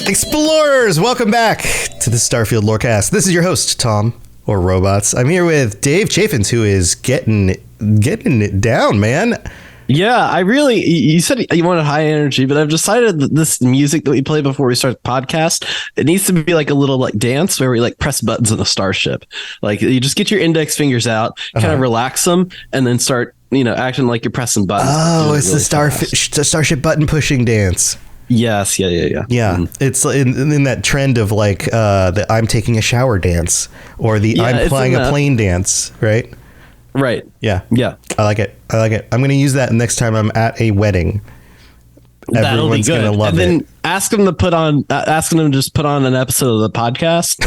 Explorers, welcome back to the Starfield Lorecast. This is your host, Tom, or Robots. I'm here with Dave Chaffins, who is getting it down, man. Yeah, you said you wanted high energy, but I've decided that this music that we play before we start the podcast, it needs to be like a little like dance where we like press buttons in a starship. Like you just get your index fingers out, kind of relax them, and then start, acting like you're pressing buttons. Oh, it's really the Starship button pushing dance. Yes, yeah. Yeah, it's in that trend of like the I'm taking a shower dance or the I'm flying a plane dance, right? Right. Yeah. I like it. I'm going to use that next time I'm at a wedding. Everyone's going to love it. And then ask them to just put on an episode of the podcast,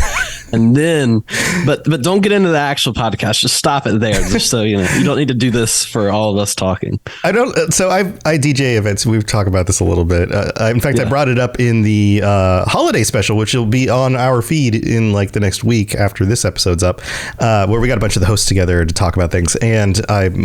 and then, but don't get into the actual podcast. Just stop it there, just so you don't need to do this for all of us talking. I DJ events. We've talked about this a little bit. In fact, I brought it up in the holiday special, which will be on our feed in like the next week after this episode's up, where we got a bunch of the hosts together to talk about things, and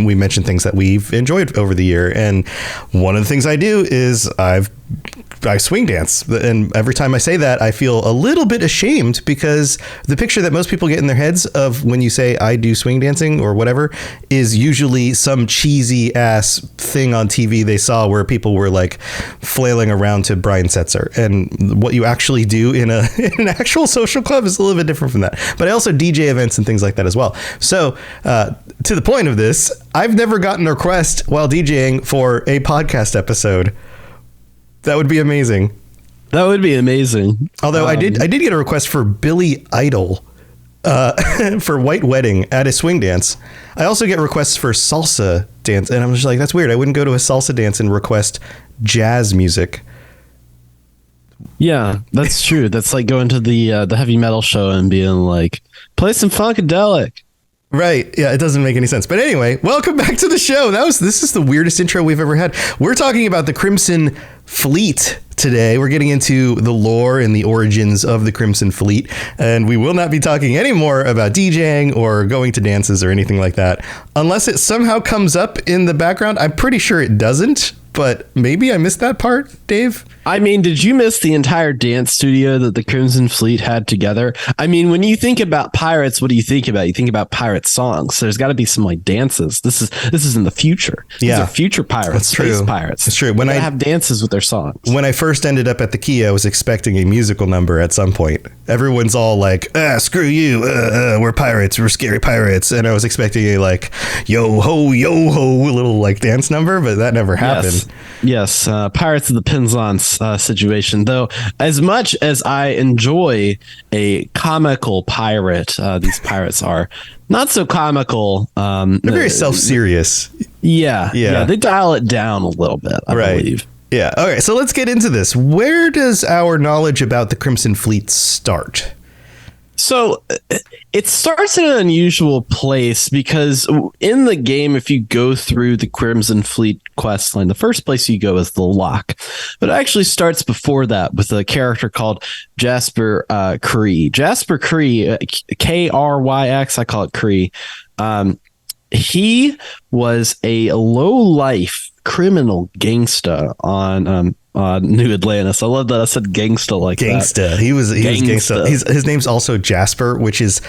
we mentioned things that we've enjoyed over the year. And one of the things I do is I swing dance, and every time I say that, I feel a little bit ashamed, because the picture that most people get in their heads of when you say I do swing dancing or whatever is usually some cheesy ass thing on TV they saw where people were like flailing around to Brian Setzer, and what you actually do in an actual social club is a little bit different from that. But I also DJ events and things like that as well. So to the point of this, I've never gotten a request while DJing for a podcast episode. That would be amazing. That would be amazing. Although I did get a request for Billy Idol for White Wedding at a swing dance. I also get requests for salsa dance, and I'm just like, that's weird. I wouldn't go to a salsa dance and request jazz music. Yeah, that's true. That's like going to the heavy metal show and being like, play some funkadelic. Right. Yeah, it doesn't make any sense. But anyway, welcome back to the show. This is the weirdest intro we've ever had. We're talking about the Crimson Fleet today. We're getting into the lore and the origins of the Crimson Fleet, and we will not be talking any more about DJing or going to dances or anything like that, unless it somehow comes up in the background. I'm pretty sure it doesn't, but maybe I missed that part, Dave. I mean, did you miss the entire dance studio that the Crimson Fleet had together? I mean, when you think about pirates, what do you think about? You think about pirate songs. There's got to be some like dances. This is in the future. Yeah. These are future pirates. That's space true. Pirates. That's true. When I have dances with their songs. When I first ended up at the Key, I was expecting a musical number at some point. Everyone's all like, screw you. We're pirates. We're scary pirates. And I was expecting a like, yo ho, little like dance number, but that never happened. Yes. Pirates of the Penzance situation, though, as much as I enjoy a comical pirate, these pirates are not so comical. They're very self-serious. Yeah. They dial it down a little bit, I believe. Yeah. Okay. So let's get into this. Where does our knowledge about the Crimson Fleet start? So it starts in an unusual place, because in the game, if you go through the Crimson Fleet quest line, the first place you go is the Lock. But it actually starts before that with a character called Jasper Kryx. Jasper Kryx, Kryx, I call it Kree. He was a low-life criminal gangsta on New Atlantis. I love that I said gangsta like gangsta. that. He was gangsta. His name's also Jasper, which is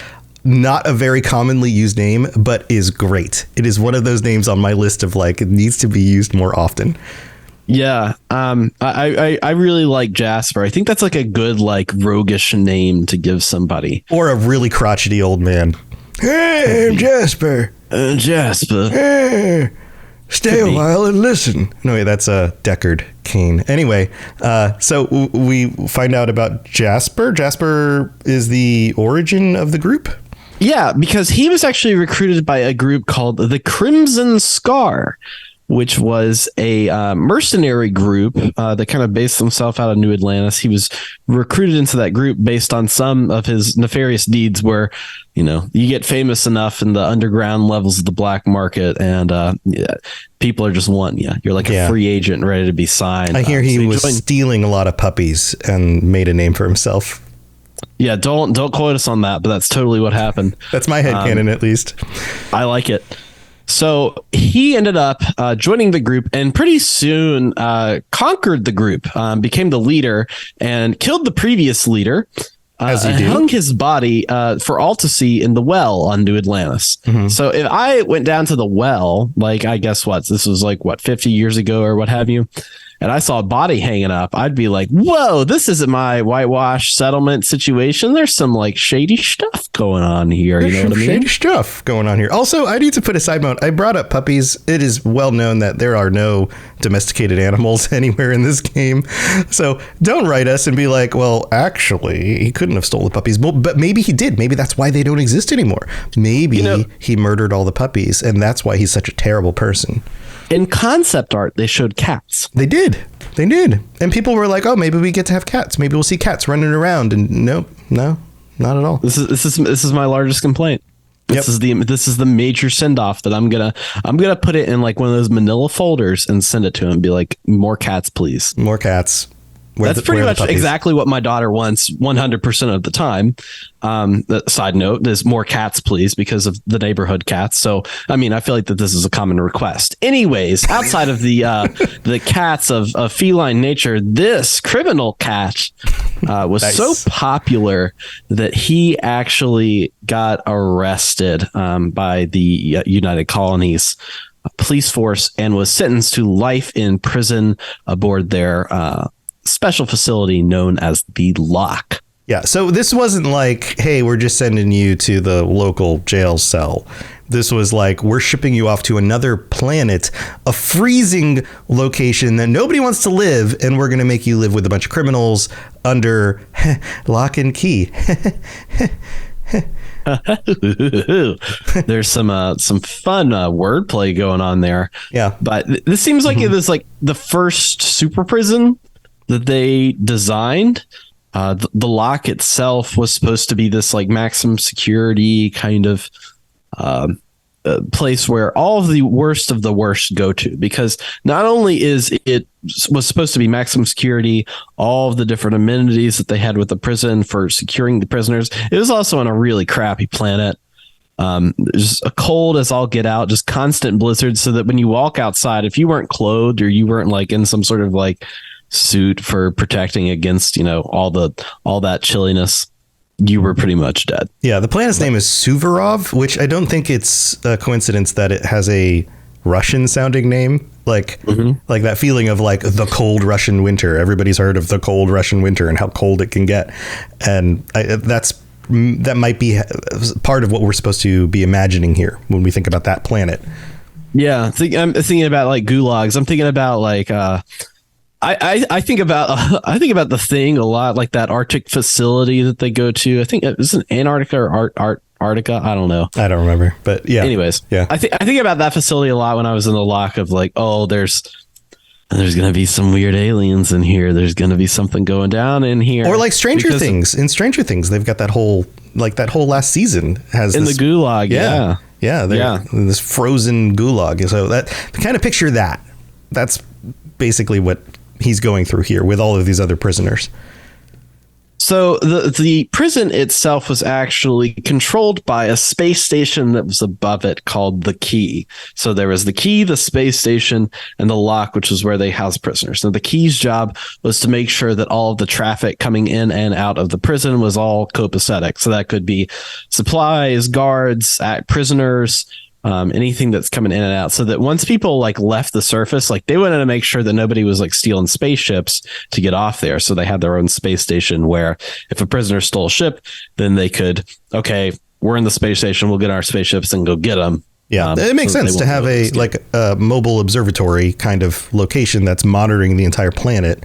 not a very commonly used name, but is great. It is one of those names on my list of like, it needs to be used more often. Yeah. I really like Jasper. I think that's like a good like roguish name to give somebody. Or a really crotchety old man. Hey, I'm Jasper. Jasper. Hey. Stay a while and listen. No, wait, that's Deckard Cain. Anyway, so we find out about Jasper. Jasper is the origin of the group? Yeah, because he was actually recruited by a group called the Crimson Scar, which was a mercenary group that kind of based himself out of New Atlantis. He was recruited into that group based on some of his nefarious deeds where, you get famous enough in the underground levels of the black market, and people are just wanting you. You're like a free agent ready to be signed. I hear he was stealing a lot of puppies and made a name for himself. Yeah, don't quote us on that, but that's totally what happened. That's my headcanon, at least. I like it. So he ended up joining the group and pretty soon conquered the group, became the leader and killed the previous leader. As he and do. hung his body for all to see in the well on New Atlantis. Mm-hmm. So if I went down to the well, like I guess this was like 50 years ago or what have you, and I saw a body hanging up, I'd be like, whoa, this isn't my whitewash settlement situation. There's some like shady stuff going on here. You know what I mean? Shady stuff going on here. Also, I need to put a side note. I brought up puppies. It is well known that there are no domesticated animals anywhere in this game. So don't write us and be like, well, actually, he couldn't have stolen the puppies. But maybe he did. Maybe that's why they don't exist anymore. Maybe he murdered all the puppies, and that's why he's such a terrible person. In concept art, they showed cats. They did. And people were like, oh, maybe we get to have cats. Maybe we'll see cats running around. And nope, no, not at all. This is my largest complaint. This is the major send off that I'm gonna put it in like one of those manila folders and send it to him and be like, more cats, please. More cats. That's pretty much exactly what my daughter wants 100% of the time. The side note is more cats, please, because of the neighborhood cats. So, I mean, I feel like that this is a common request. Anyways, outside of the cats of feline nature, this criminal cat was so popular that he actually got arrested by the United Colonies police force and was sentenced to life in prison aboard their special facility known as the Lock. Yeah, so this wasn't like, hey, we're just sending you to the local jail cell. This was like, we're shipping you off to another planet, a freezing location that nobody wants to live, and we're going to make you live with a bunch of criminals under lock and key. There's some fun wordplay going on there. Yeah, but this seems like it was like the first super prison that they designed. The Lock itself was supposed to be this like maximum security kind of place where all of the worst go to, because not only is it was supposed to be maximum security, all of the different amenities that they had with the prison for securing the prisoners, it was also on a really crappy planet. Just a cold as all get out, just constant blizzards, so that when you walk outside, if you weren't clothed or you weren't like in some sort of like suit for protecting against, all that chilliness, you were pretty much dead. Yeah, the planet's name is Suvorov, which I don't think it's a coincidence that it has a Russian sounding name, like that feeling of like the cold Russian winter. Everybody's heard of the cold Russian winter and how cold it can get, and that might be part of what we're supposed to be imagining here when we think about that planet. Yeah, I'm thinking about like gulags. I'm thinking about like I think about the Thing a lot, like that Arctic facility that they go to. I think it's in Antarctica or Arctica. I don't know. I don't remember, but yeah. Anyways, yeah. I think about that facility a lot when I was in the Lock, of like, oh, there's gonna be some weird aliens in here. There's gonna be something going down in here. Or like Stranger Things. In Stranger Things, they've got that whole last season has in the gulag. Yeah. This frozen gulag. So that kind of picture that. That's basically what he's going through here with all of these other prisoners. So the prison itself was actually controlled by a space station that was above it called the Key. So there was the Key, the space station, and the Lock, which was where they housed prisoners. So the Key's job was to make sure that all of the traffic coming in and out of the prison was all copacetic. So that could be supplies, guards, prisoners, anything that's coming in and out, so that once people like left the surface, like they wanted to make sure that nobody was like stealing spaceships to get off there. So they had their own space station where if a prisoner stole a ship, then they could, okay, we're in the space station, we'll get our spaceships and go get them. Yeah, it makes sense to have a mobile observatory kind of location that's monitoring the entire planet.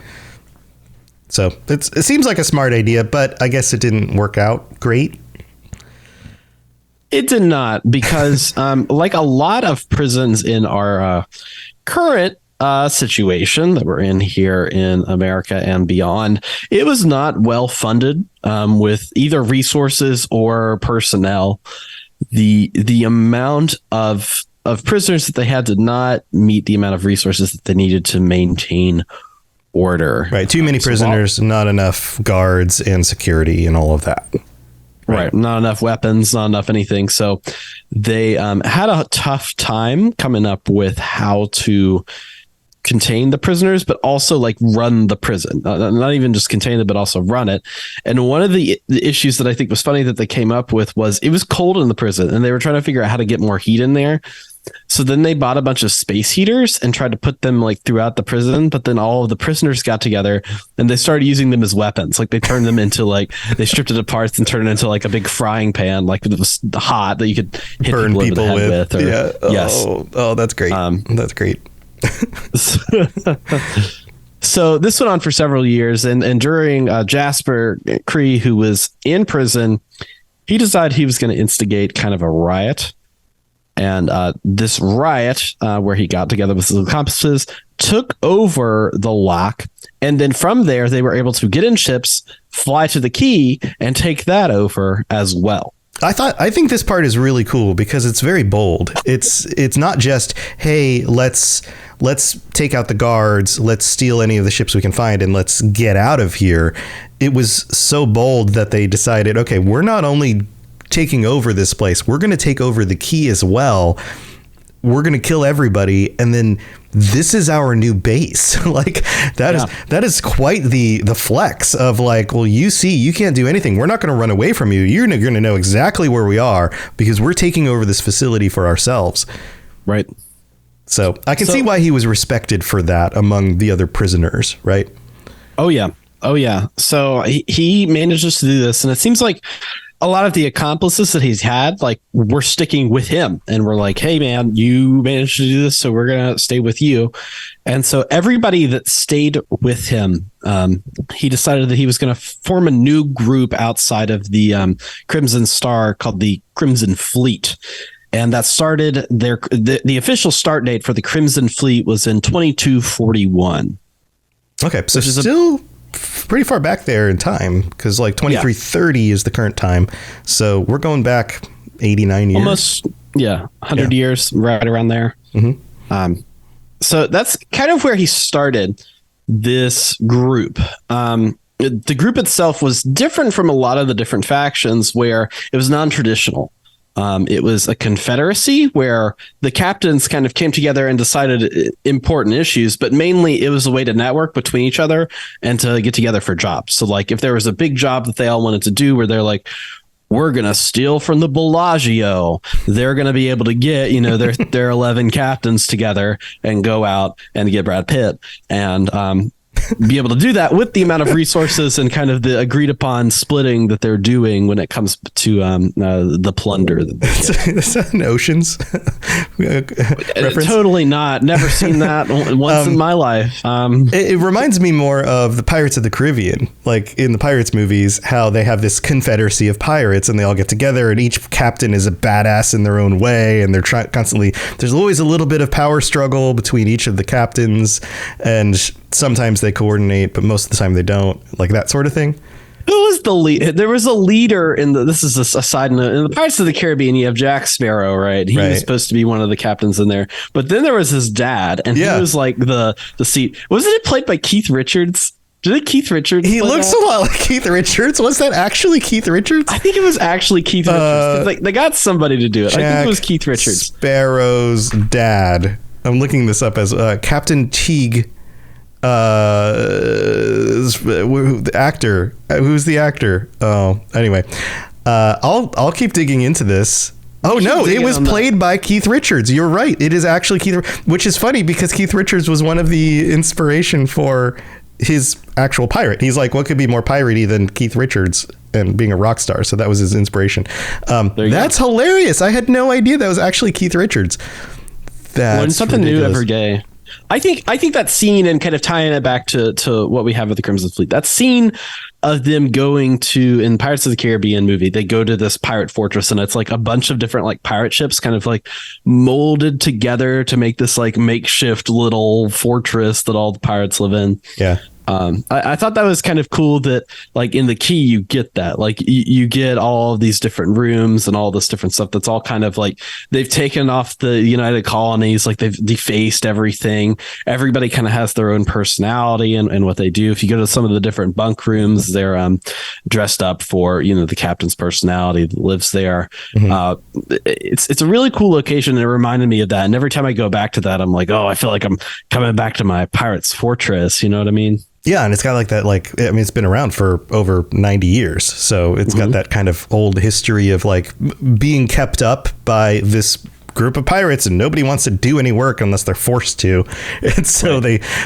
So it seems like a smart idea, but I guess it didn't work out great. It did not, because like a lot of prisons in our current situation that we're in here in America and beyond, it was not well funded with either resources or personnel. The amount of prisoners that they had did not meet the amount of resources that they needed to maintain order. Right. Too many prisoners, not enough guards and security and all of that. Right. Not enough weapons, not enough anything. So they had a tough time coming up with how to contain the prisoners, but also like run the prison. Not even just contain it, but also run it. And one of the issues that I think was funny that they came up with was it was cold in the prison and they were trying to figure out how to get more heat in there. So then they bought a bunch of space heaters and tried to put them like throughout the prison. But then all of the prisoners got together and they started using them as weapons. Like they turned them into like, they stripped it apart and turned it into like a big frying pan, like it was hot that you could hit burn people with. or, yeah. Yes. Oh, that's great. That's great. So this went on for several years. And during Jasper Kryx, who was in prison, he decided he was going to instigate kind of a riot. And this riot, where he got together with his accomplices, took over the lock. And then from there, they were able to get in ships, fly to the key, and take that over as well. I think this part is really cool because it's very bold. It's not just, hey, let's take out the guards, let's steal any of the ships we can find, and let's get out of here. It was so bold that they decided, okay, we're not only taking over this place, we're going to take over the key as well. We're going to kill everybody, and then this is our new base. Like that is quite the flex of like, well, you can't do anything. We're not going to run away from you. You're going to know exactly where we are because we're taking over this facility for ourselves. Right. So I can see why he was respected for that among the other prisoners. Right. Oh yeah. So he manages to do this, and it seems like a lot of the accomplices that he's had, like, we're sticking with him, and we're like, hey man, you managed to do this, so we're going to stay with you. And so everybody that stayed with him, he decided that he was going to form a new group outside of the Crimson Star called the Crimson Fleet. And that started the official start date for the Crimson Fleet was in 2241. Okay. So still pretty far back there in time, because like 2330 is the current time. So we're going back 89 years. Almost, 100 years, right around there. Mm-hmm. So that's kind of where he started this group. The group itself was different from a lot of the different factions where it was non-traditional. It was a confederacy where the captains kind of came together and decided important issues, but mainly it was a way to network between each other and to get together for jobs. So like if there was a big job that they all wanted to do where they're like, we're going to steal from the Bellagio, they're going to be able to get, their 11 captains together and go out and get Brad Pitt and, be able to do that with the amount of resources and kind of the agreed upon splitting that they're doing when it comes to the plunder. Is that an Oceans reference? Totally not. Never seen that once in my life. It reminds me more of the Pirates of the Caribbean, like in the Pirates movies, how they have this confederacy of pirates and they all get together and each captain is a badass in their own way. And they're constantly, there's always a little bit of power struggle between each of the captains, and sometimes they coordinate, but most of the time they don't, like that sort of thing. Who was the lead? There was a leader in this is a side note. In the Pirates of the Caribbean, you have Jack Sparrow, right? He was supposed to be one of the captains in there. But then there was his dad, and he was like the seat. Wasn't it played by Keith Richards? Did Keith Richards? He looks a lot like Keith Richards. Was that actually Keith Richards? I think it was actually Keith Richards. Like they got somebody to do it. I think it was Keith Richards. Sparrow's dad. I'm looking this up as Captain Teague. The actor. Who's the actor? Oh, anyway, I'll keep digging into this. Oh no, it was played by Keith Richards. You're right. It is actually Keith, which is funny because Keith Richards was one of the inspiration for his actual pirate. He's like, what could be more piratey than Keith Richards and being a rock star? So that was his inspiration. That's hilarious. I had no idea that was actually Keith Richards. That's something ridiculous. New every day. I think that scene, and kind of tying it back to what we have with the Crimson Fleet, that scene of them going to, in Pirates of the Caribbean movie, they go to this pirate fortress and it's like a bunch of different like pirate ships kind of like molded together to make this like makeshift little fortress that all the pirates live in. Yeah. I thought that was kind of cool that like in the key you get that like you get all of these different rooms and all this different stuff that's all kind of like they've taken off the United Colonies, like they've defaced everything. Everybody kind of has their own personality and what they do. If you go to some of the different bunk rooms, they're dressed up for the captain's personality that lives there. It's a really cool location, and it reminded me of that. And every time I go back to that, I'm like, oh, I feel like I'm coming back to my Pirate's Fortress. You know what I mean? Yeah, and it's got like that, like, I mean, it's been around for over 90 years. So it's got that kind of old history of like being kept up by this group of pirates, and nobody wants to do any work unless they're forced to. And so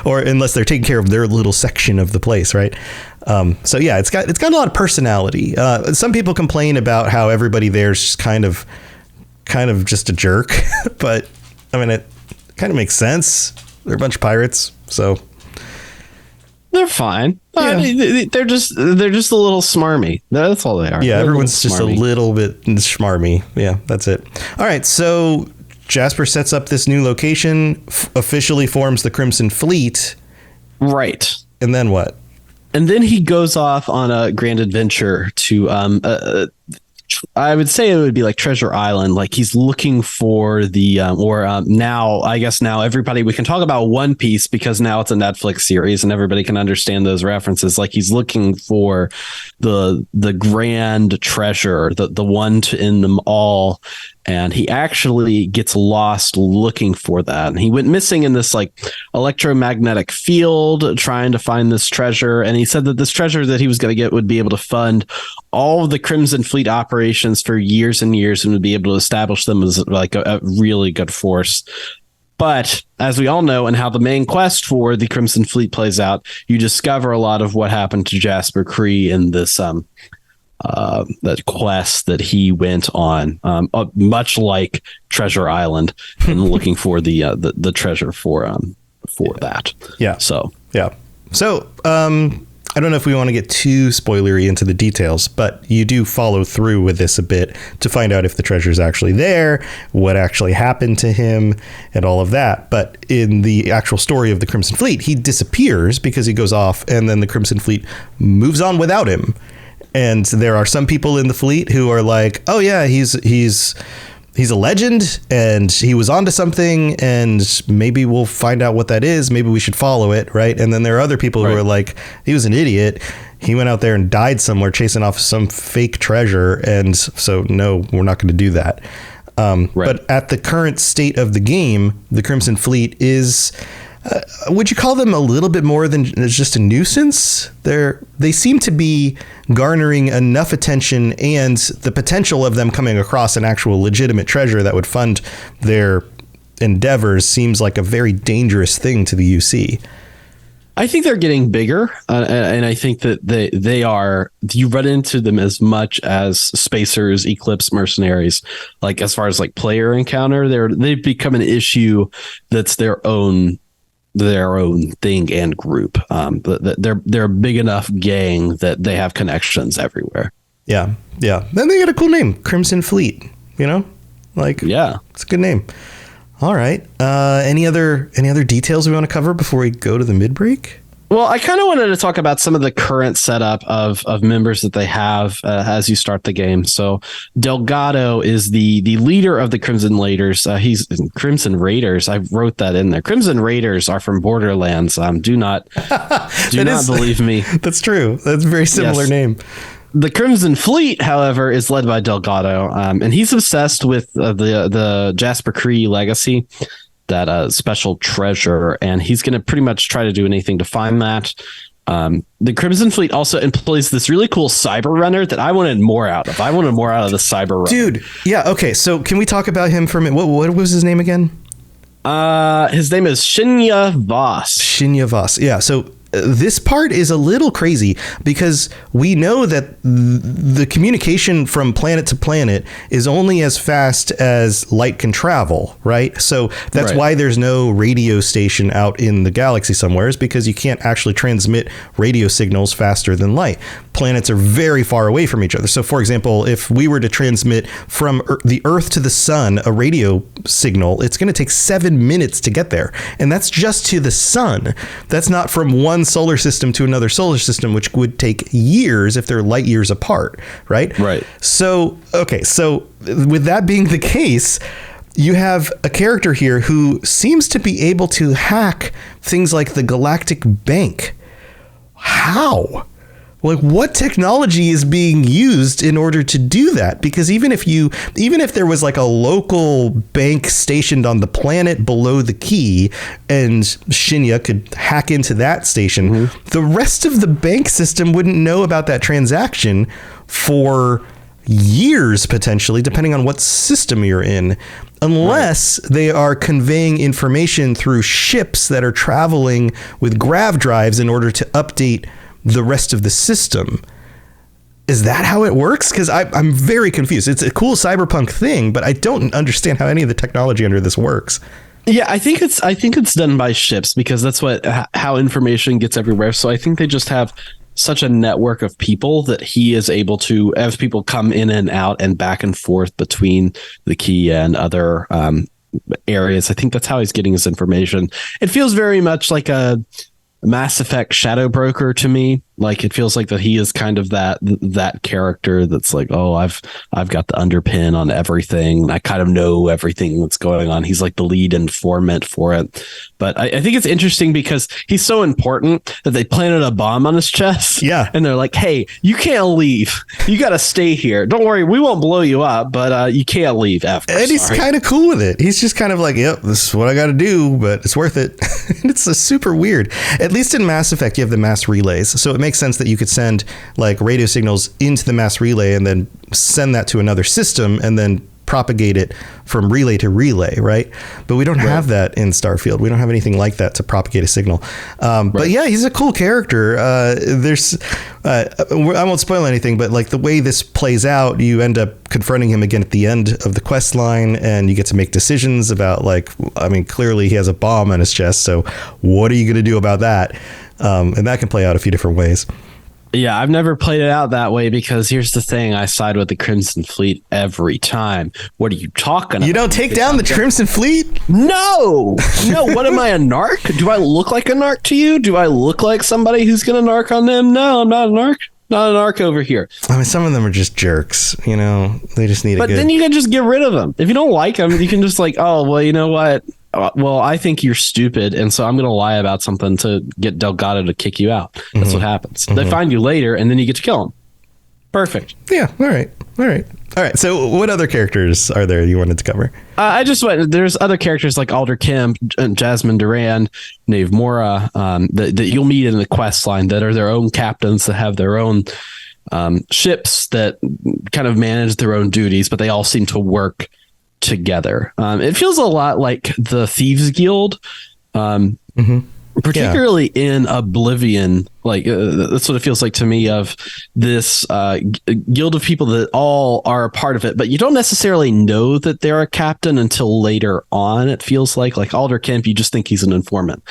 or unless they're taking care of their little section of the place. Right. So yeah, it's got a lot of personality. Some people complain about how everybody there's just kind of just a jerk, but I mean, it kind of makes sense. They're a bunch of pirates. So they're fine. Yeah. They're just a little smarmy. That's all they are. Yeah, they're everyone's just a little bit smarmy. Yeah, that's it. All right, so Jasper sets up this new location, officially forms the Crimson Fleet. Right. And then what? And then he goes off on a grand adventure to I would say it would be like Treasure Island. Like he's looking for the now everybody, we can talk about One Piece because now it's a Netflix series and everybody can understand those references. Like he's looking for the grand treasure, the one to end them all. And he actually gets lost looking for that. And he went missing in this like electromagnetic field trying to find this treasure. And he said that this treasure that he was going to get would be able to fund all of the Crimson Fleet operations for years and years and would be able to establish them as like a really good force. But as we all know, and how the main quest for the Crimson Fleet plays out, you discover a lot of what happened to Jasper Kryx in this that quest that he went on, much like Treasure Island, and looking for the treasure for that. Yeah. So I don't know if we want to get too spoilery into the details, but you do follow through with this a bit to find out if the treasure is actually there, what actually happened to him, and all of that. But in the actual story of the Crimson Fleet, he disappears because he goes off, and then the Crimson Fleet moves on without him. And there are some people in the fleet who are like, oh yeah, he's a legend and he was onto something and maybe we'll find out what that is. Maybe we should follow it. Right. And then there are other people who are like, he was an idiot. He went out there and died somewhere chasing off some fake treasure. And so, no, we're not going to do that. But at the current state of the game, the Crimson Fleet is, would you call them a little bit more than just a nuisance? They seem to be garnering enough attention, and the potential of them coming across an actual legitimate treasure that would fund their endeavors seems like a very dangerous thing to the UC. I think they're getting bigger, and I think that they are. You run into them as much as Spacers, Eclipse, Mercenaries. Like as far as like player encounter, they've become an issue that's their own thing and group. They're a big enough gang that they have connections everywhere. Yeah. Then they got a cool name, Crimson Fleet. It's a good name. All right. Any other details we want to cover before we go to the mid break? Well, I kind of wanted to talk about some of the current setup of members that they have as you start the game. So Delgado is the leader of the Crimson Raiders. He's Crimson Raiders. I wrote that in there. Crimson Raiders are from Borderlands. Do not believe me. That's true. That's a very similar name. The Crimson Fleet, however, is led by Delgado, and he's obsessed with the Jasper Kryx legacy, that special treasure, and he's going to pretty much try to do anything to find that. The Crimson Fleet also employs this really cool cyber runner that I wanted more out of. I wanted more out of the cyber runner. Dude, yeah, okay, so can we talk about him for a minute? What was his name again? His name is Shinya Voss. Yeah, so this part is a little crazy because we know that the communication from planet to planet is only as fast as light can travel, right? So that's why there's no radio station out in the galaxy somewhere, is because you can't actually transmit radio signals faster than light. planets are very far away from each other. So, for example, if we were to transmit from the Earth to the sun a radio signal, it's going to take 7 minutes to get there. And that's just to the sun. That's not from one solar system to another solar system, which would take years if they're light years apart, right? Right. So, okay, so with that being the case, you have a character here who seems to be able to hack things like the Galactic Bank. How? Like, what technology is being used in order to do that? Because even if there was like a local bank stationed on the planet below the key and Shinya could hack into that station, the rest of the bank system wouldn't know about that transaction for years, potentially, depending on what system you're in, unless they are conveying information through ships that are traveling with grav drives in order to update the rest of the system. Is that how it works? Because I'm very confused. It's a cool cyberpunk thing, but I don't understand how any of the technology under this works. Yeah, I think it's done by ships, because that's how information gets everywhere. So I think they just have such a network of people that he is able to, as people come in and out and back and forth between the key and other areas. I think that's how he's getting his information. It feels very much like a Mass Effect Shadow Broker to me. Like, it feels like that he is kind of that character that's like, oh, I've got the underpin on everything. I kind of know everything that's going on. He's like the lead informant for it. But I think it's interesting because he's so important that they planted a bomb on his chest. Yeah. And they're like, hey, you can't leave. You got to stay here. Don't worry, we won't blow you up, but you can't leave after. And he's kind of cool with it. He's just kind of like, yep, this is what I got to do, but it's worth it. And it's super weird. At least in Mass Effect, you have the mass relays. So it makes sense that you could send like radio signals into the mass relay and then send that to another system and then propagate it from relay to relay, right? But we don't have that in Starfield. We don't have anything like that to propagate a signal. But yeah, he's a cool character. I won't spoil anything, but like the way this plays out, you end up confronting him again at the end of the quest line, and you get to make decisions about like, I mean, clearly he has a bomb on his chest, so what are you going to do about that? And that can play out a few different ways. Yeah, I've never played it out that way, because here's the thing. I side with the Crimson Fleet every time. What are you talking about? You don't take down the Crimson Fleet? No. What am I, a narc? Do I look like a narc to you? Do I look like somebody who's going to narc on them? No, I'm not a narc. Not an arc over here. I mean, some of them are just jerks, you know, they just need But then you can just get rid of them. If you don't like them, you can just like, oh, well, you know what? Well, I think you're stupid, and so I'm going to lie about something to get Delgado to kick you out. That's what happens. They find you later, and then you get to kill them. Perfect. Yeah. All right. So what other characters are there you wanted to cover? There's other characters like Alder Kim, Jasmine Duran, Nave Mora, that you'll meet in the quest line that are their own captains, that have their own ships that kind of manage their own duties, but they all seem to work together. It feels a lot like the Thieves Guild, particularly in Oblivion. Like that's what it feels like to me, of this guild of people that all are a part of it, but you don't necessarily know that they're a captain until later on. It feels like Alder Kemp, you just think he's an informant,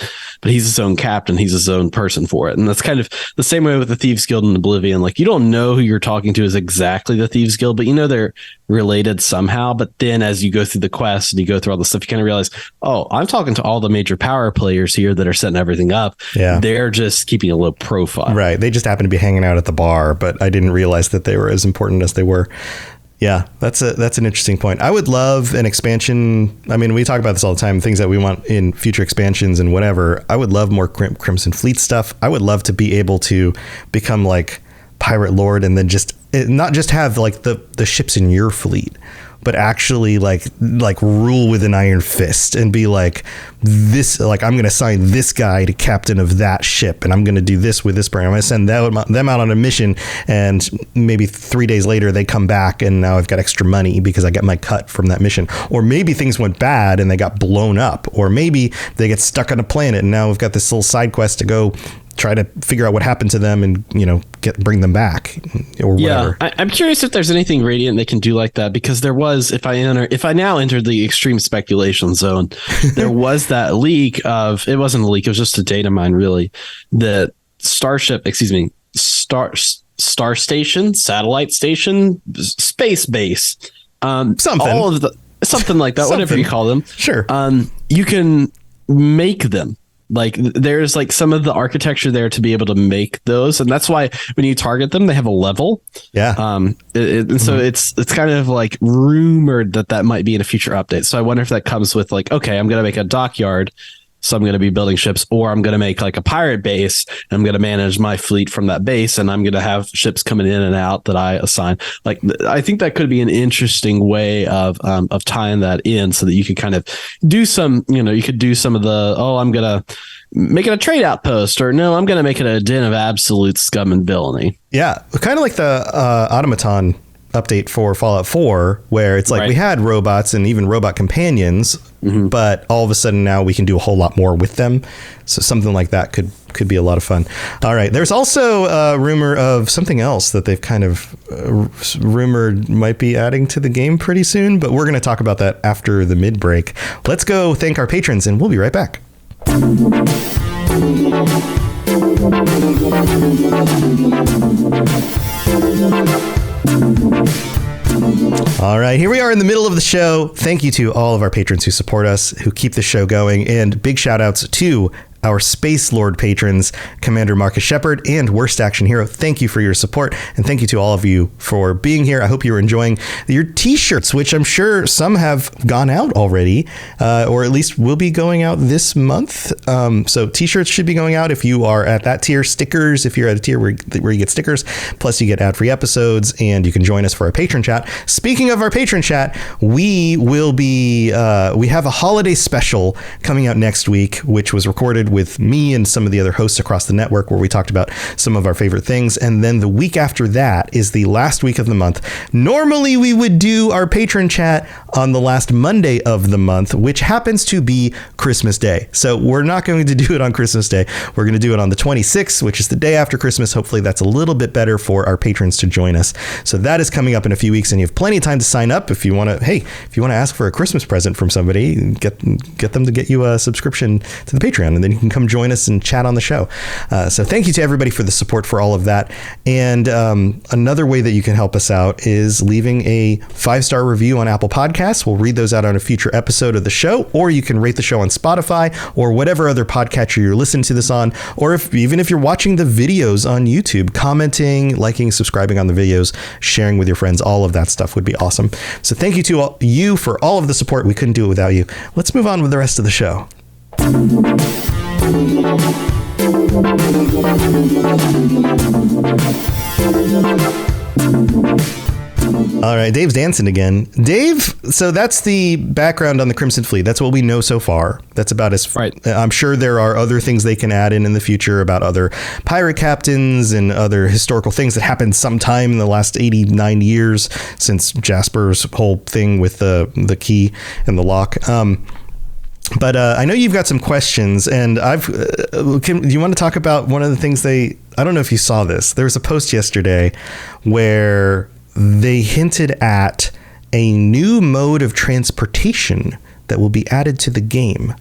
but he's his own captain. He's his own person for it. And that's kind of the same way with the Thieves Guild in Oblivion. Like, you don't know who you're talking to is exactly the Thieves Guild, but you know they're related somehow. But then as you go through the quest and you go through all the stuff, you kind of realize, oh, I'm talking to all the major power players here that are setting everything up. Yeah. They're just keeping a low profile. Right. They just happen to be hanging out at the bar, but I didn't realize that they were as important as they were. Yeah, that's an interesting point. I would love an expansion. I mean, we talk about this all the time, things that we want in future expansions and whatever. I would love more Crimson Fleet stuff. I would love to be able to become like Pirate Lord and then just not just have like the ships in your fleet, but actually like rule with an iron fist and be like this, like I'm going to assign this guy to captain of that ship, and I'm going to do this with this brand. I'm going to send them out on a mission, and maybe 3 days later they come back and now I've got extra money because I got my cut from that mission. Or maybe things went bad and they got blown up, or maybe they get stuck on a planet and now we've got this little side quest to go try to figure out what happened to them and, you know, bring them back or whatever. Yeah, I'm curious if there's anything Radiant they can do like that, because there was, if I now enter the extreme speculation zone, there was that leak of, it wasn't a leak, it was just a data mine really, that star station, satellite station, space base, Something. all of the something like that, whatever you call them. Sure. You can make them. Like there's like some of the architecture there to be able to make those, and that's why when you target them, they have a level. Yeah. So it's kind of like rumored that might be in a future update. So I wonder if that comes with like, okay, I'm gonna make a dockyard, so I'm gonna be building ships, or I'm gonna make like a pirate base, and I'm gonna manage my fleet from that base, and I'm gonna have ships coming in and out that I assign. Like I think that could be an interesting way of tying that in, so that you could kind of do some, you could do some of the, I'm gonna make it a trade outpost, or no, I'm gonna make it a den of absolute scum and villainy. Yeah, kind of like the automaton update for Fallout 4, where it's like we had robots and even robot companions, but all of a sudden now we can do a whole lot more with them. So something like that could be a lot of fun. All right. There's also a rumor of something else that they've kind of rumored might be adding to the game pretty soon, but we're going to talk about that after the mid break. Let's go thank our patrons and we'll be right back. All right, here we are in the middle of the show. Thank you to all of our patrons who support us, who keep the show going, and big shout outs to our Space Lord patrons, Commander Marcus Shepard and Worst Action Hero. Thank you for your support, and thank you to all of you for being here. I hope you're enjoying your t-shirts, which I'm sure some have gone out already, or at least will be going out this month. So t-shirts should be going out if you are at that tier. Stickers, if you're at a tier where you get stickers, plus you get ad-free episodes, and you can join us for our patron chat. Speaking of our patron chat, we have a holiday special coming out next week, which was recorded with me and some of the other hosts across the network, where we talked about some of our favorite things. And then the week after that is the last week of the month. Normally we would do our patron chat on the last Monday of the month, which happens to be Christmas Day. So we're not going to do it on Christmas Day. We're going to do it on the 26th, which is the day after Christmas. Hopefully that's a little bit better for our patrons to join us. So that is coming up in a few weeks, and you have plenty of time to sign up if you want to ask for a Christmas present from somebody, get them to get you a subscription to the Patreon, and then you can come join us and chat on the show. So thank you to everybody for the support for all of that. And another way that you can help us out is leaving a 5-star review on Apple Podcasts. We'll read those out on a future episode of the show, or you can rate the show on Spotify or whatever other podcatcher you're listening to this on. Or even if you're watching the videos on YouTube, commenting, liking, subscribing on the videos, sharing with your friends, all of that stuff would be awesome. So thank you to you for all of the support. We couldn't do it without you. Let's move on with the rest of the show. All right, Dave's dancing again. Dave, so that's the background on the Crimson Fleet. That's what we know so far. That's about as right. I'm sure there are other things they can add in the future about other pirate captains and other historical things that happened sometime in the last 89 years since Jasper's whole thing with the key and the lock. But I know you've got some questions, and do you want to talk about one of the things I don't know if you saw this. There was a post yesterday where they hinted at a new mode of transportation that will be added to the game.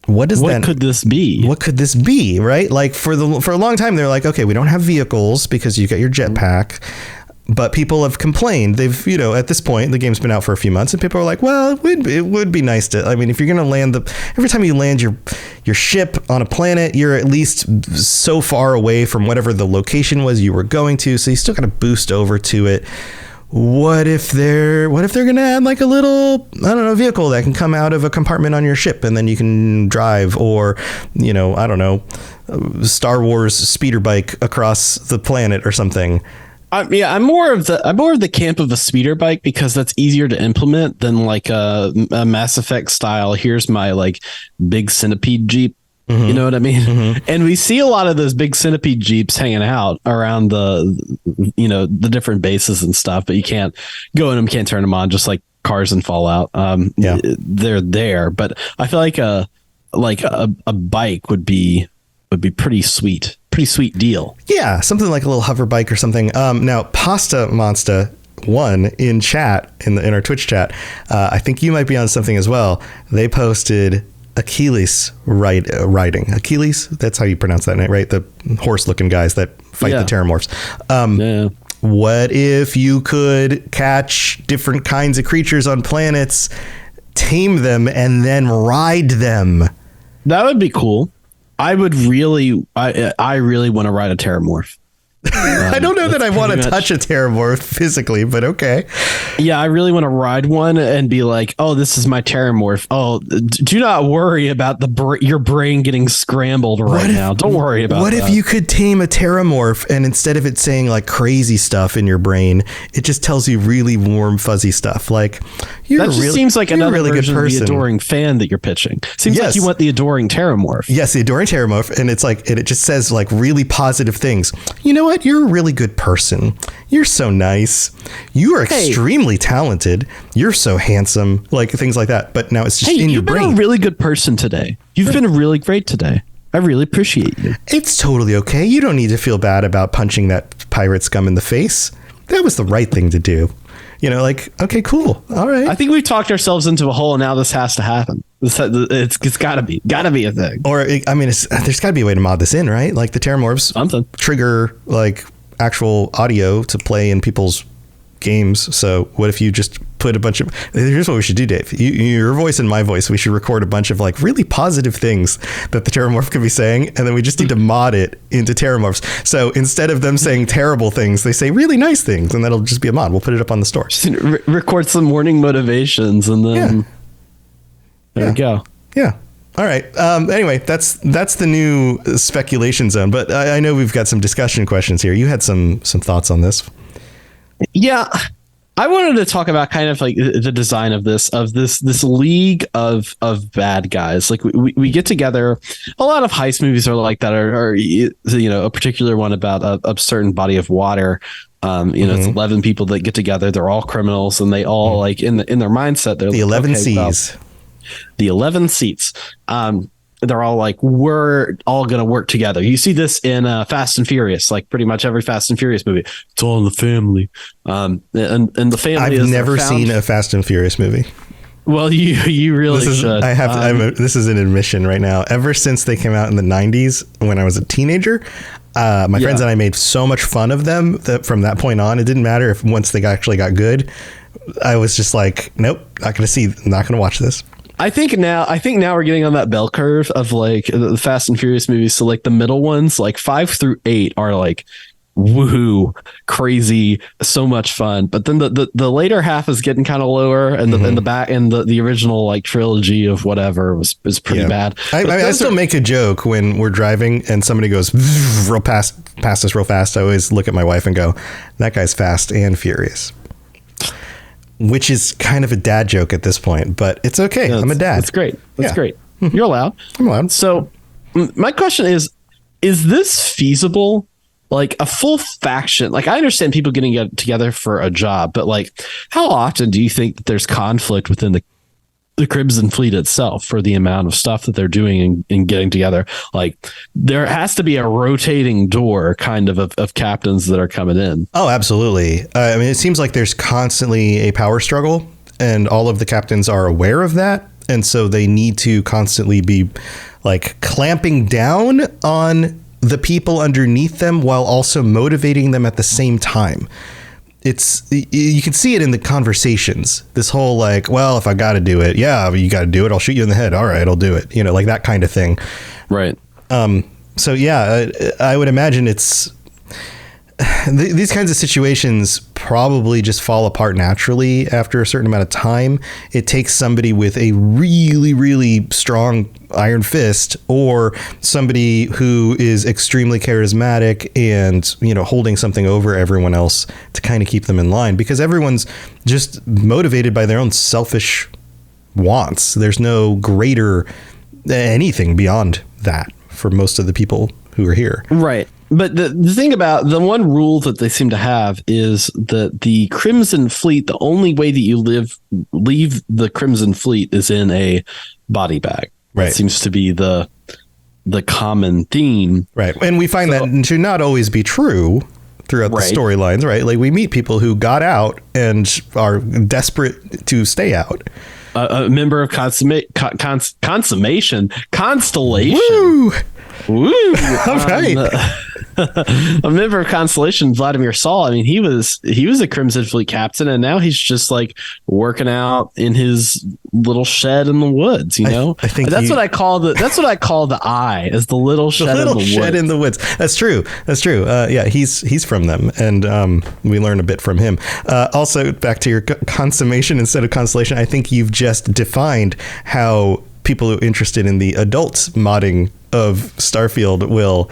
What could this be? What could this be, right? Like for a long time, they're like, okay, we don't have vehicles because you got your jetpack. But people have complained. They've, at this point, the game's been out for a few months, and people are like, well, it would be nice to, if you're going to land every time you land your ship on a planet, you're at least so far away from whatever the location was you were going to. So you still got to boost over to it. What if they're going to add like a little, I don't know, vehicle that can come out of a compartment on your ship and then you can drive, or, I don't know, Star Wars speeder bike across the planet or something. I'm more of the camp of a speeder bike, because that's easier to implement than like a Mass Effect style. Here's my like big centipede Jeep. Mm-hmm. You know what I mean? Mm-hmm. And we see a lot of those big centipede Jeeps hanging out around the different bases and stuff, but you can't go in them, can't turn them on, just like cars in Fallout. They're there, but I feel like a bike would be pretty sweet. Pretty sweet deal. Yeah, something like a little hover bike or something. Now, Pasta Monster 1 in chat, in our Twitch chat, I think you might be on something as well. They posted Achilles riding. Achilles, that's how you pronounce that name, right? The horse-looking guys that fight the Terramorphs. What if you could catch different kinds of creatures on planets, tame them, and then ride them? That would be cool. I really want to ride a Terramorph. I don't know that I want to touch a Terramorph physically, but okay. Yeah, I really want to ride one and be like, oh, this is my Terramorph. Oh, do not worry about your brain getting scrambled now. Don't worry about that. What if you could tame a Terramorph and instead of it saying like crazy stuff in your brain, it just tells you really warm, fuzzy stuff? Like, seems like another really version of the adoring fan that you're pitching. Seems like you want the adoring Terramorph. Yes, the adoring Terramorph. And it's like, it just says like really positive things. You know what? You're a really good person. You're so nice. You are extremely talented. You're so handsome. Like things like that. But now it's just in your brain. You've been a really good person today. You've been really great today. I really appreciate you. It's totally okay. You don't need to feel bad about punching that pirate scum in the face. That was the right thing to do. You know, like, okay, cool. All right. I think we've talked ourselves into a hole and now this has to happen. It's gotta be a thing. Or, there's gotta be a way to mod this in, right? Like the Terramorphs trigger like actual audio to play in people's games. So what if you just put a bunch of, here's what we should do, Dave. Your voice and my voice, we should record a bunch of like really positive things that the Terramorph could be saying. And then we just need to mod it into Terramorphs. So instead of them saying terrible things, they say really nice things. And that'll just be a mod. We'll put it up on the store. Just record some morning motivations and then there we go. Yeah. All right. Anyway, that's the new speculation zone. But I know we've got some discussion questions here. You had some thoughts on this. Yeah, I wanted to talk about kind of like the design of this league of bad guys. Like we get together. A lot of heist movies are like that. Or a particular one about a certain body of water. It's 11 people that get together. They're all criminals, and they all like in their mindset. They're the 11 C's. The 11 seats. They're all like, we're all going to work together. You see this in Fast and Furious, like pretty much every Fast and Furious movie. It's all in the family. And the family. I've never seen a Fast and Furious movie. Well, you really should. This is an admission right now. Ever since they came out in the 90s, when I was a teenager, my friends and I made so much fun of them that from that point on, it didn't matter if once they actually got good. I was just like, nope, not going to watch this. I think now we're getting on that bell curve of like the Fast and Furious movies. So like the middle ones, like 5 through 8 are like, woohoo, crazy, so much fun. But then the later half is getting kind of lower, and the back and the original like trilogy of whatever was pretty bad. I still make a joke when we're driving and somebody goes real past us real fast. I always look at my wife and go, that guy's fast and furious. Which is kind of a dad joke at this point, but it's okay. I'm a dad. That's great. That's great. You're allowed. I'm allowed. So my question is this feasible? Like a full faction? Like I understand people getting together for a job, but like how often do you think that there's conflict within the Crimson Fleet itself for the amount of stuff that they're doing and getting together? Like there has to be a rotating door kind of captains that are coming in. Oh, absolutely. I mean, it seems like there's constantly a power struggle and all of the captains are aware of that. And so they need to constantly be like clamping down on the people underneath them while also motivating them at the same time. You can see it in the conversations. This whole like, well, if I got to do it, you got to do it. I'll shoot you in the head. All right, I'll do it. Like that kind of thing. Right. So yeah, I would imagine it's these kinds of situations probably just fall apart naturally after a certain amount of time. It takes somebody with a really, really strong iron fist or somebody who is extremely charismatic and, holding something over everyone else to kind of keep them in line, because everyone's just motivated by their own selfish wants. There's no greater anything beyond that for most of the people who are here. Right. But the thing about the one rule that they seem to have is that the Crimson Fleet, the only way that you leave the Crimson Fleet is in a body bag. Right. That seems to be the common theme. Right. And we find that to not always be true throughout the storylines, right? Like we meet people who got out and are desperate to stay out. a member of Constellation. Woo! Woo! All right. A member of Constellation, Vladimir Saul. I mean, he was a Crimson Fleet captain, and now he's just like working out in his little shed in the woods. You know, I think that's what I call the eye, is the little shed in the woods. That's true. Yeah, he's from them, and we learn a bit from him. Also, back to your consummation instead of constellation. I think you've just defined how people who are interested in the adult modding of Starfield will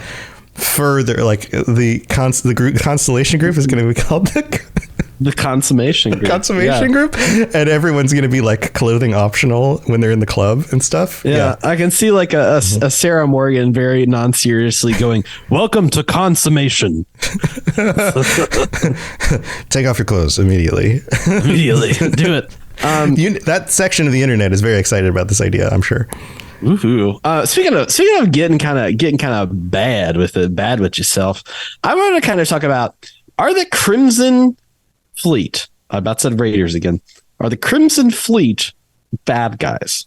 further, like the group Constellation group is going to be called the Consummation Group. Group, and everyone's going to be like clothing optional when they're in the club and stuff. Yeah, I can see like a Sarah Morgan very non-seriously going, "Welcome to Consummation." Take off your clothes immediately. Do it. That section of the internet is very excited about this idea, I'm sure. Woohoo. Speaking of getting kind of bad with yourself, I want to kind of talk about, are the Crimson Fleet, I about said Raiders again, are the Crimson Fleet bad guys?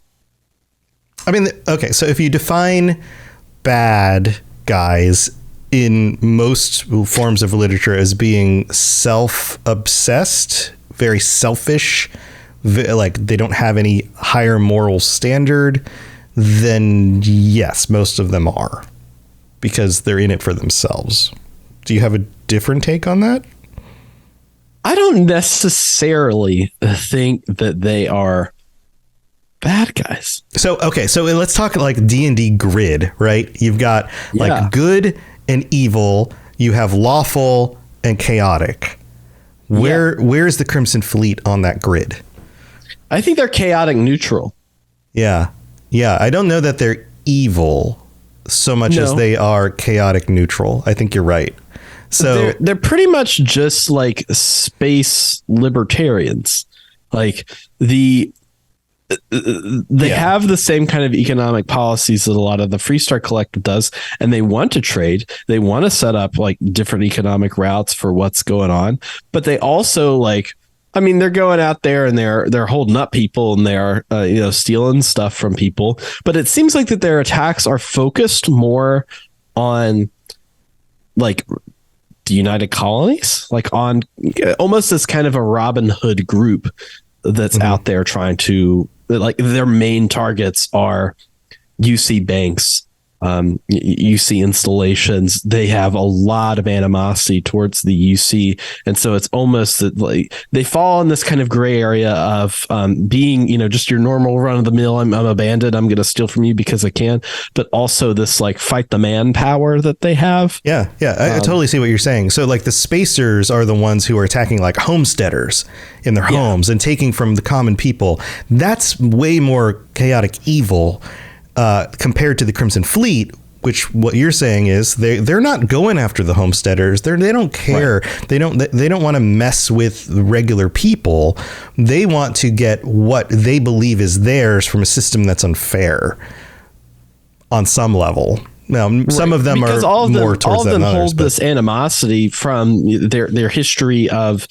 I mean, okay, so if you define bad guys in most forms of literature as being self-obsessed, very selfish, like they don't have any higher moral standard, then yes, most of them are, because they're in it for themselves. Do you have a different take on that? I don't necessarily think that they are bad guys. So, okay, so let's talk like D&D grid, right? You've got like good and evil, you have lawful and chaotic. Where's the Crimson Fleet on that grid? I think they're chaotic neutral. Yeah, I don't know that they're evil so much as they are chaotic neutral. I think you're right. So they're pretty much just like space libertarians. Like they have the same kind of economic policies that a lot of the Freestar Collective does, and they want to trade. They want to set up like different economic routes for what's going on, but they also they're going out there and they're holding up people, and they're stealing stuff from people. But it seems like that their attacks are focused more on like the United Colonies, like on almost as kind of a Robin Hood group that's out there trying to, like, their main targets are UC banks, UC installations. They have a lot of animosity towards the UC, and so it's almost that like they fall in this kind of gray area of being, just your normal run of the mill. I'm a bandit. I'm going to steal from you because I can, but also this like fight the man power that they have. Yeah. I totally see what you're saying. So like the spacers are the ones who are attacking like homesteaders in their homes and taking from the common people. That's way more chaotic evil compared to the Crimson Fleet, which what you're saying is they're not going after the homesteaders. They don't care. Right. They don't want to mess with regular people. They want to get what they believe is theirs from a system that's unfair on some level. Now, some of them because are more towards that than others. All of them hold this animosity from their history of,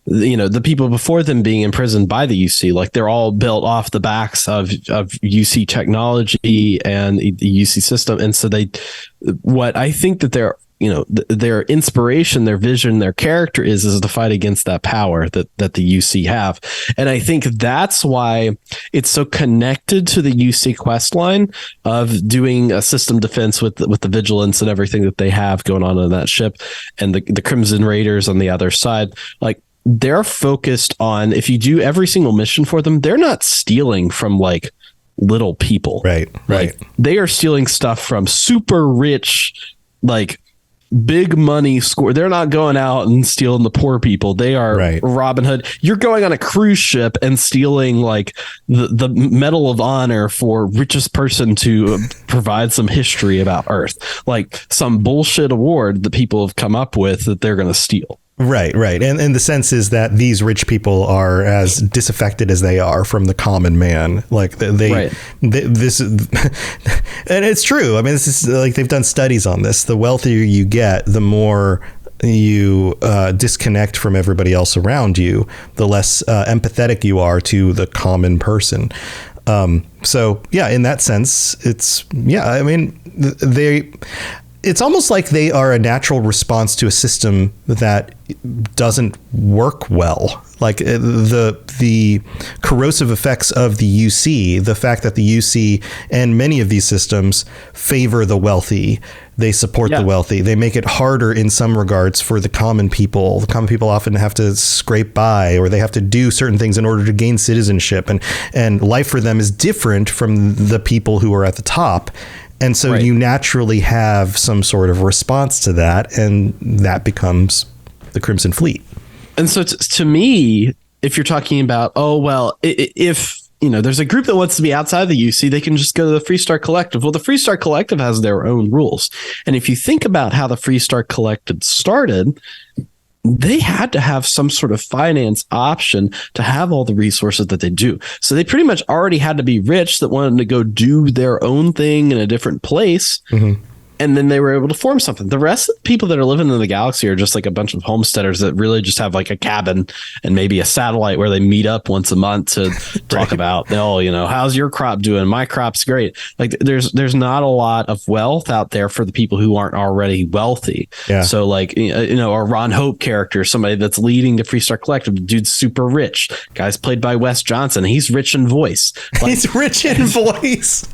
the people before them being imprisoned by the UC. Like, they're all built off the backs of UC technology and the UC system. And so what I think that their inspiration, their vision, their character is to fight against that power that the UC have. And I think that's why it's so connected to the UC quest line of doing a system defense with the vigilance and everything that they have going on that ship, and the Crimson Raiders on the other side. Like, they're focused on, if you do every single mission for them, they're not stealing from like little people. Right. Like, they are stealing stuff from super rich, like big money score. They're not going out and stealing the poor people. They are Robin Hood. You're going on a cruise ship and stealing like the Medal of Honor for richest person to provide some history about Earth, like some bullshit award that people have come up with that they're going to steal. Right. And the sense is that these rich people are as disaffected as they are from the common man. Like this, and it's true. I mean, this is like, they've done studies on this. The wealthier you get, the more you disconnect from everybody else around you, the less empathetic you are to the common person. So yeah, in that sense, it's almost like they are a natural response to a system that doesn't work well. Like the corrosive effects of the UC, the fact that the UC and many of these systems favor the wealthy. They support the wealthy. They make it harder in some regards for the common people. The common people often have to scrape by, or they have to do certain things in order to gain citizenship. And life for them is different from the people who are at the top. And so you naturally have some sort of response to that, and that becomes the Crimson Fleet. And so to me, if you're talking about, if there's a group that wants to be outside the UC, they can just go to the Freestar Collective. Well, the Freestar Collective has their own rules. And if you think about how the Freestar Collective started, they had to have some sort of finance option to have all the resources that they do. So they pretty much already had to be rich that wanted to go do their own thing in a different place. Mm-hmm. And then they were able to form something. The rest of the people that are living in the galaxy are just like a bunch of homesteaders that really just have like a cabin and maybe a satellite where they meet up once a month to talk about, how's your crop doing? My crop's great. Like there's not a lot of wealth out there for the people who aren't already wealthy. Yeah. So like, a Ron Hope character, somebody that's leading the Freestar Collective, the dude's super rich. Guy's played by Wes Johnson. He's rich in voice. He's rich in voice.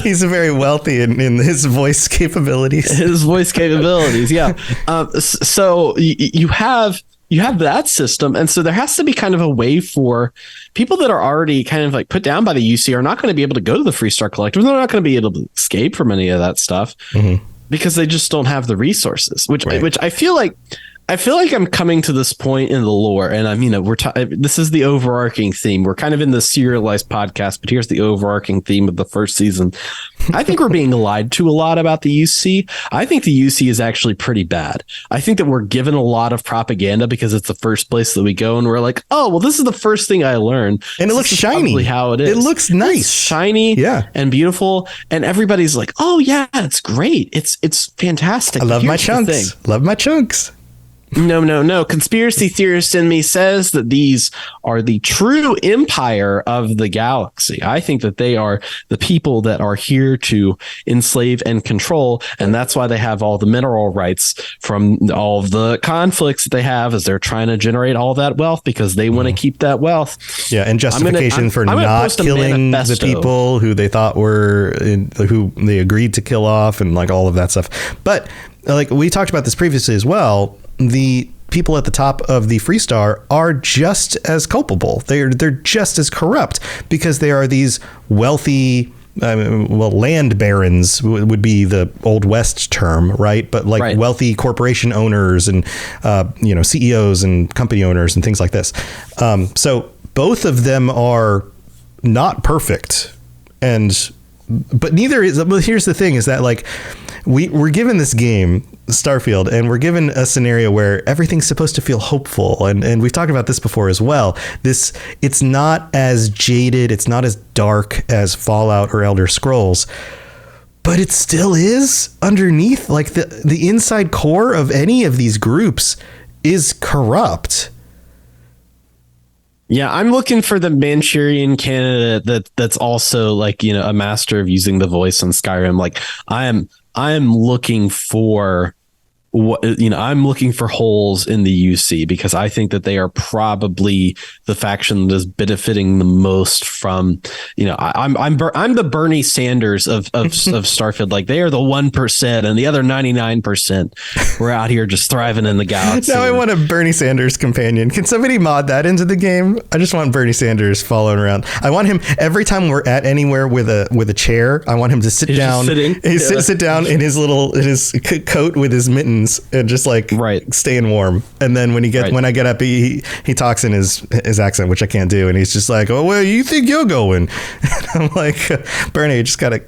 He's very wealthy in his voice capabilities. His voice capabilities, yeah. So you have that system, and so there has to be kind of a way for people that are already kind of like put down by the UC are not going to be able to go to the Freestar Collective. They're not going to be able to escape from any of that stuff because they just don't have the resources. Which I feel like I'm coming to this point in the lore, and this is the overarching theme. We're kind of in the serialized podcast, but here's the overarching theme of the first season. I think we're being lied to a lot about the UC. I think the UC is actually pretty bad. I think that we're given a lot of propaganda because it's the first place that we go, and we're like, oh, well, this is the first thing I learned. And it looks shiny. How it is. It looks nice. It's shiny and beautiful. And everybody's like, oh, yeah, it's great. It's fantastic. I love my chunks. Love my chunks. No. Conspiracy theorist in me says that these are the true empire of the galaxy. I think that they are the people that are here to enslave and control. And that's why they have all the mineral rights from all of the conflicts that they have as they're trying to generate all that wealth because they want to keep that wealth. Yeah. And justification for not killing the people who they thought who they agreed to kill off and like all of that stuff. But like we talked about this previously as well, the people at the top of the Freestar are just as culpable. They're just as corrupt because they are these wealthy, land barons would be the Old West term, right? But like wealthy corporation owners and, CEOs and company owners and things like this. So both of them are not perfect. But neither is, well, here's the thing is that like we're given this game, Starfield, and we're given a scenario where everything's supposed to feel hopeful. And we've talked about this before as well. It's not as jaded. It's not as dark as Fallout or Elder Scrolls, but it still is underneath. Like the inside core of any of these groups is corrupt. Yeah, I'm looking for the Manchurian candidate that's also like, a master of using the voice on Skyrim. Like I'm looking for I'm looking for holes in the UC because I think that they are probably the faction that is benefiting the most from, I'm the Bernie Sanders of Starfield. Like they are the 1% and the other 99% we're out here just thriving in the galaxy. Now I want a Bernie Sanders companion. Can somebody mod that into the game? I just want Bernie Sanders following around. I want him every time we're at anywhere with a chair. I want him to sit down. Sit down in his coat with his mittens and just like staying warm. And then when I get up, he talks in his accent, which I can't do. And he's just like, oh, where you think you're going? And I'm like, Bernie, just gotta,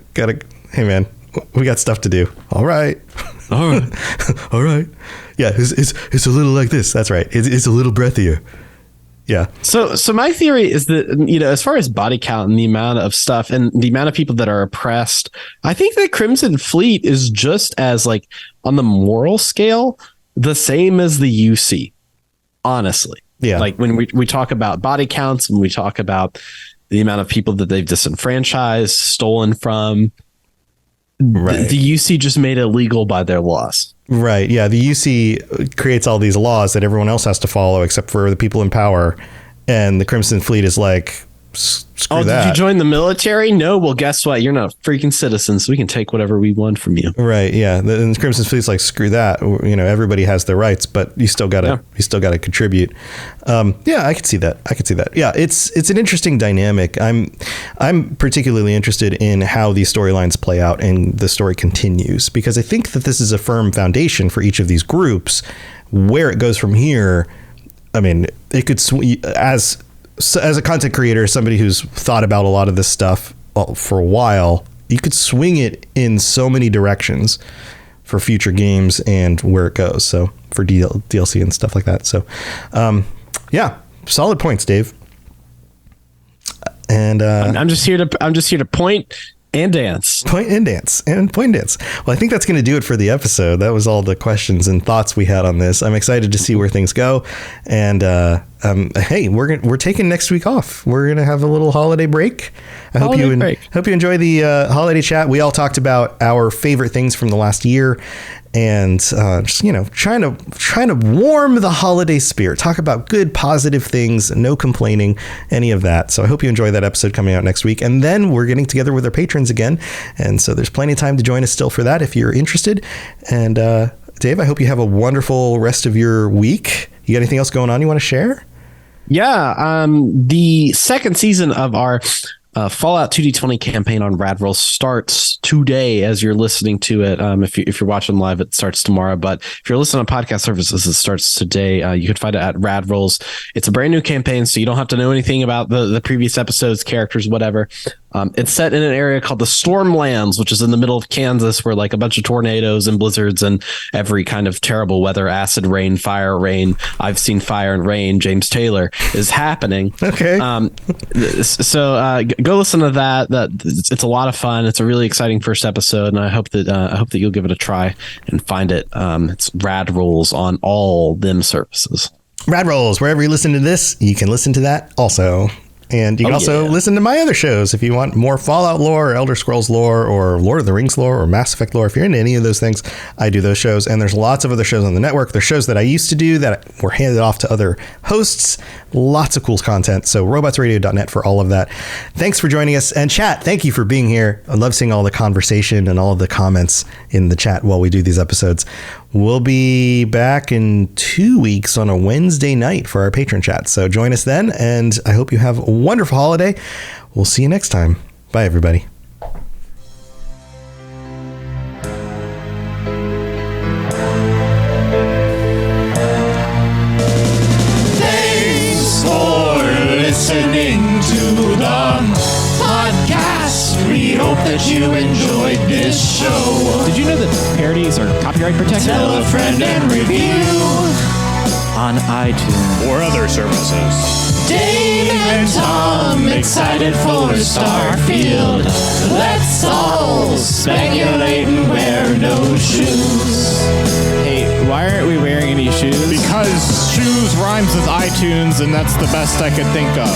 hey man, we got stuff to do. All right. All right. Yeah. It's a little like this. That's right. It's a little breathier. Yeah. So my theory is that, as far as body count and the amount of stuff and the amount of people that are oppressed, I think that Crimson Fleet is just as like on the moral scale, the same as the UC, honestly. Yeah. Like when we talk about body counts, when we talk about the amount of people that they've disenfranchised, stolen from, right. The UC just made it legal by their laws. Right. Yeah. The UC creates all these laws that everyone else has to follow except for the people in power. And the Crimson Fleet is like, screw that. Did you join the military? No. Well, guess what? You're not a freaking citizen, so we can take whatever we want from you. Right. Yeah. And the Crimson Fleet's like, screw that. You know, everybody has their rights, but you still gotta contribute. Yeah, I could see that. Yeah, it's an interesting dynamic. I'm particularly interested in how these storylines play out and the story continues, because I think that this is a firm foundation for each of these groups. Where it goes from here, I mean, it could as a content creator, somebody who's thought about a lot of this stuff for a while, you could swing it in so many directions for future games and where it goes. So for DLC and stuff like that. So, yeah, solid points, Dave. And I'm just here to point and dance. Well, I think that's going to do it for the episode. That was all the questions and thoughts we had on this. I'm excited to see where things go. And hey, we're taking next week off. We're going to have a little holiday break. I hope you enjoy the holiday chat. We all talked about our favorite things from the last year, and just, you know, trying to warm the holiday spirit, talk about good, positive things, no complaining, any of that. So I hope you enjoy that episode coming out next week. And then we're getting together with our patrons again. And so there's plenty of time to join us still for that if you're interested. And Dave, I hope you have a wonderful rest of your week. You got anything else going on you want to share? Yeah. The second season of our Fallout 2D20 campaign on Rad Rolls starts today as you're listening to it. If you're watching live, it starts tomorrow. But if you're listening on podcast services, it starts today. You can find it at Rad Rolls. It's a brand new campaign, so you don't have to know anything about the previous episodes, characters, whatever. It's set in an area called the Stormlands, which is in the middle of Kansas, where like a bunch of tornadoes and blizzards and every kind of terrible weather, acid rain, fire rain, I've seen fire and rain, James Taylor, is happening. Okay. So go listen to that. It's a lot of fun. It's a really exciting first episode, and I hope that you'll give it a try and find it. It's Rad Rolls on all them services. Rad Rolls, wherever you listen to this, you can listen to that also. And you can also listen to my other shows if you want more Fallout lore or Elder Scrolls lore or Lord of the Rings lore or Mass Effect lore. If you're into any of those things, I do those shows. And there's lots of other shows on the network. There's shows that I used to do that were handed off to other hosts. Lots of cool content. So robotsradio.net for all of that. Thanks for joining us. And chat, thank you for being here. I love seeing all the conversation and all of the comments in the chat while we do these episodes. We'll be back in 2 weeks on a Wednesday night for our patron chat. So join us then, and I hope you have a wonderful holiday. We'll see you next time. Bye, everybody. Thanks for listening to the podcast. We hope that you enjoyed this show. Did you know that parodies are copyright protected? Tell a friend and review On iTunes or other services. Dave and Tom excited for Starfield. Let's all speculate and wear no shoes. Hey, why aren't we wearing any shoes? Because shoes rhymes with iTunes, and that's the best I could think of.